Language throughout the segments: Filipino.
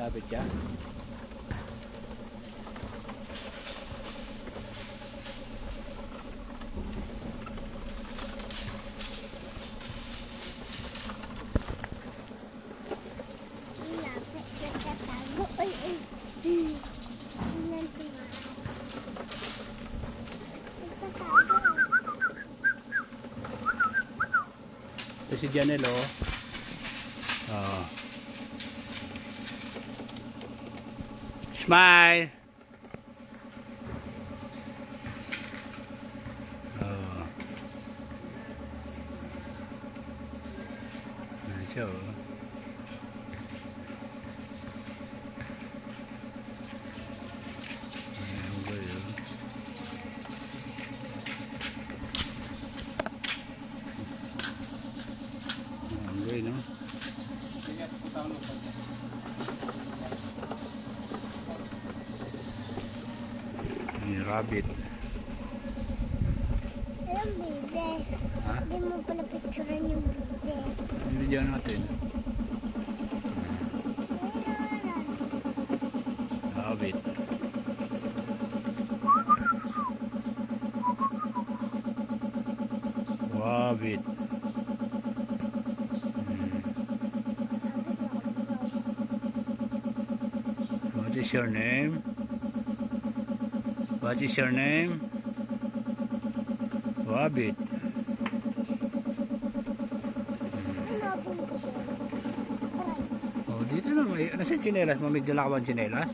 Rabbit siya. Ito si Janelle, oh. Oh. Smile. Oh. Ayan siya, oh. Ayan ba yun? Ayan ba, no? Yung rabbit. Yung bebe. Ha? Hindi mo pala picturean yung bebe. Video natin. Rabbit. Rabbit. What is your name? What is your name? Rabbit. Oh, dito na may ano sa tsinelas mo? May dala ka bang tsinelas?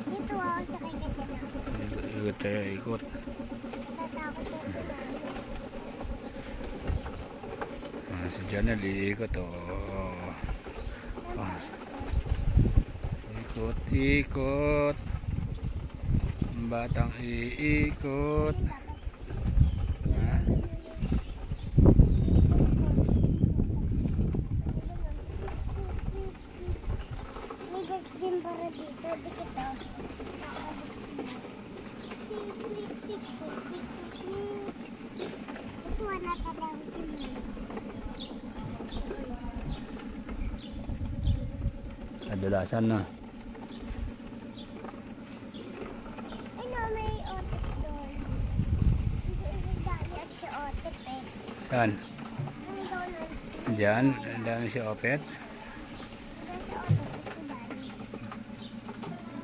Dito ako sa kay Katina. Ikot tayo, ikot. Tatakot ako sa Si Janelle, iikot, oh. Ah. Ikot, ikot. Ang batang iikot. Ha? may bag din para dito. Dikit o. Ito wala pa daw dyan. Kadalasan na. Ano, may otik doon. Yung dali at si otik eh. Saan? Ang donut. Diyan, ang dami si Opet. Hanggang sa otik at si dali.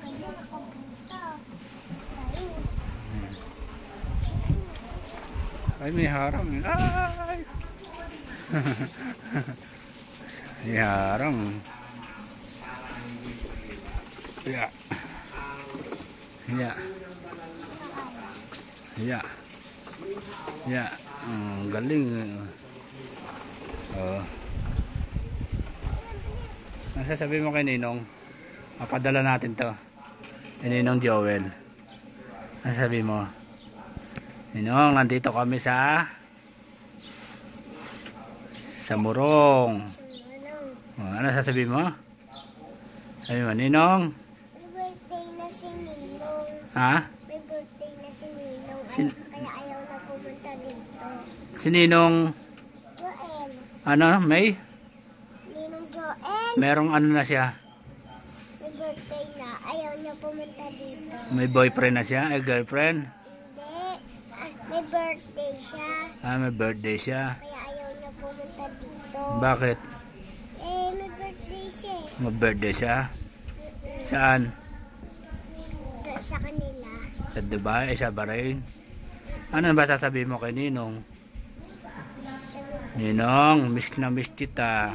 Kaya nakapunta. Tayo. Ay, may harang. Ay! May harang. Ya. Ya. Ya. Ya. Galing. Oh. Ano sasabihin mo kay Ninong? Mapadala natin to. Kay Ninong Joel. Ano sasabihin mo? Ninong, nandito kami sa Murong. Ano sasabihin mo? Sabi mo, Ninong? May birthday na si Ninong. Ha? May birthday na si Ninong. Kaya ayaw na pumunta dito. Si Ninong, Joel. ano, May? Ninong Joel. Merong ano na siya? May birthday na. Ayaw niya pumunta dito. May boyfriend na siya? Girlfriend? Hindi. May birthday siya. May birthday siya. Kaya ayaw niya pumunta dito. Bakit? May birthday siya eh. May birthday siya? Saan? Sa kanila. Sa Dubai? Sa Bahrain? Ano ba sasabihin mo kay Ninong? Ninong, miss na miss kita.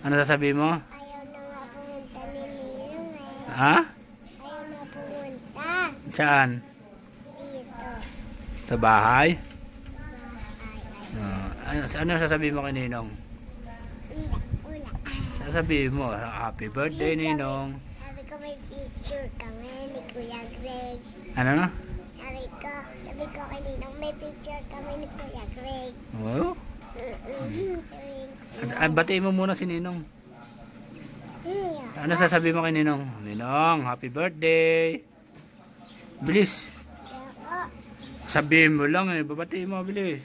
Ano sasabihin mo? Ayaw na nga pumunta ni Ninong eh. Ha? Ayaw na pumunta. Saan? Dito. Sa bahay? Ay. Ano sasabihin mo kay Ninong? Wala. Sasabihin mo, happy birthday Ninong. Sabi ko may picture kami ni Kuya Greg. Ano na? Sabi ko kay Ninong may picture kami ni Kuya Greg. Oh? Batiin mo muna si Ninong. Ano sasabihin mo kay Ninong? Ninong, happy birthday. Bilis. Sabihin mo lang eh. Babatiin mo, bilis.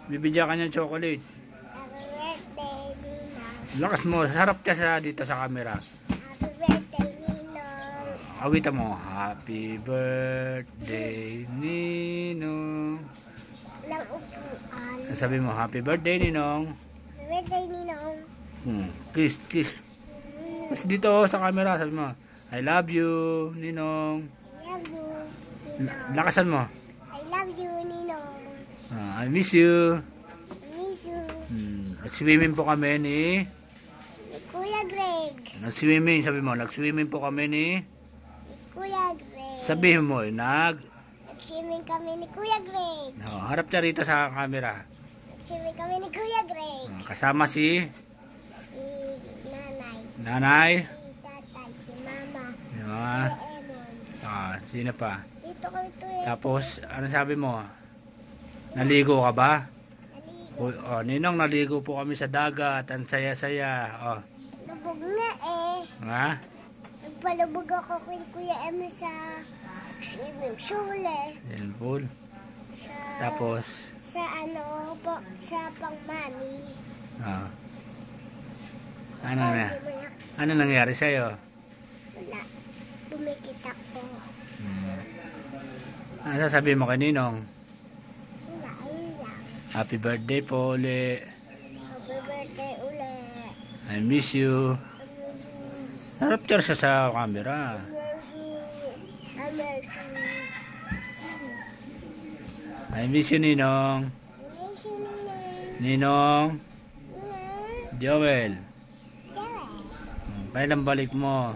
Bibigyan ka niya ng chocolate. Happy birthday, Ninong. Lakas mo. Harap ka sa dito sa camera. Happy birthday, Ninong. Awitan mo. Happy birthday, Ninong. Walang upuan. Sabi mo, happy birthday, Ninong. Happy birthday, Ninong. Kiss, kiss. Kiss dito sa camera. Sabi mo, I love you, Ninong. I love you, Ninong. Lakasan mo. I love you, Ninong. I miss you. I miss you. Nag-swimming po kami ni... Kuya Greg. Nag-swimming, sabi mo, nag-swimming po kami ni... Kuya Greg. Sabihin mo, Nag-swimming kami ni Kuya Greg. harap ka rito sa camera. Nag-swimming kami ni Kuya Greg. Kasama si Si nanay. nanay. Si tatay. Si mama. Ah, Si Emon. sino pa? Dito kami tuloy. Tapos, ano sabi mo? Naligo ka ba? Naligo. Ninong, naligo po kami sa dagat. Ang saya-saya. Lubog na eh. Ha? Nagpalubog ako kay Kuya Emon sa swimming pool eh. Pool. Sa, Tapos, sa ano po, sa pang-mami. Ano nangyari sa'yo? Wala. Tumikit ako. Ano sasabihin mo kay Ninong? Wala, ayun lang. Happy birthday po uli. Happy birthday ulit. I miss you. Harap ka siya sa camera. I miss you, Ninong. Ninong. Joel. Kailan balik mo?